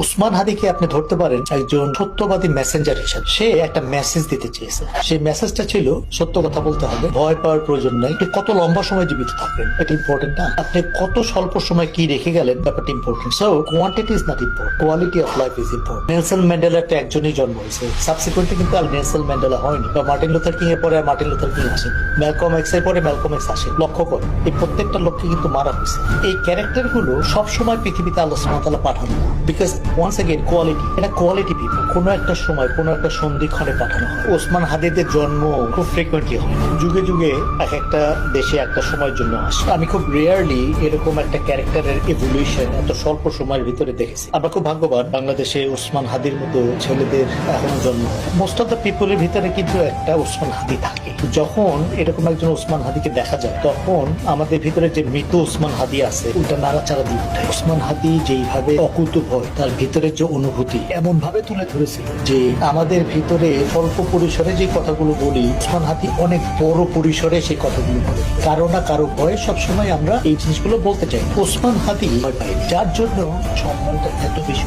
উসমান হাদিকে আপনি ধরতে পারেন একজন সত্যবাদী মেসেঞ্জার হিসেবে। সে একটা মেসেজ দিতে চেয়েছে, সেই মেসেজটা ছিল সত্য কথা বলতে হবে, ভয় পাওয়ার প্রয়োজন নাই, আপনি কত লম্বা সময় জীবিত থাকবেন এটা ইম্পর্টেন্ট না, আপনি কত স্বল্প সময় কি রেখে গেলেন ব্যাপারটা important. So quantity is not important, quality of life is important. Nelson Mandela একটা একজনই জন্ম হয়েছে, সাবসিকুয়েন্টলি কিন্তু আর নেলসন ম্যান্ডেলা হয়নি, বা মার্টিন লুথার কিং এর পরে আর মার্টিন লুথার কিং আসেন, ম্যালকম এক্স এর পরে ম্যালকম এক্স আসে। লক্ষ্য করে এই প্রত্যেকটা লোককে কিন্তু মারা হয়েছে। এই ক্যারেক্টার গুলো সবসময় পৃথিবীতে আল্লাহ সুবহানাহু ওয়া তাআলা পাঠানো না, বিকজ ওয়ান্স এগেইন কোয়ালিটি, এটা কোয়ালিটি পিপল কোনো একটা সময় কোনো একটা সন্ধিক্ষণে পাঠানো হয়। ওসমান হাদিদের জন্ম খুব ফ্রিকোয়েন্টলি হয়, যুগে যুগে এক একটা দেশে একটা সময়ের জন্য আসে। আমি খুব রেয়ারলি এরকম একটা ক্যারেক্টারের ইভলিউশন এত স্বল্প সময়ের ভিতরে দেখেছি। আমরা খুব ভাগ্যবান, বাংলাদেশে ওসমান হাদির মতো ছেলেদের এখনো জন্ম হয়। মোস্ট অফ দ্য পিপলের ভিতরে কিন্তু একটা ওসমান হাদি থাকে। যখন এরকম একজন ওসমান হাদিকে দেখা যায়, তখন আমাদের ভিতরে যে মৃত ওসমান হাদি আছে ওটা নাড়াচাড়া দিয়ে ওঠে। ওসমান হাদি যেইভাবে অকুতু ভয়, তার ভিতরে যে অনুভূতি এমন ভাবে তুলে ধরেছিল যে আমাদের ভিতরে অল্প পরিসরে যে কথাগুলো বলি, ওসমান হাদি অনেক বড় পরিসরে সেই কথাগুলো বলে। কারো না কারো ভয়ে সবসময় আমরা এই জিনিসগুলো বলতে চাই। ওসমান হাদি ভয় পায়, যার জন্য সম্মানটা এত বেশি।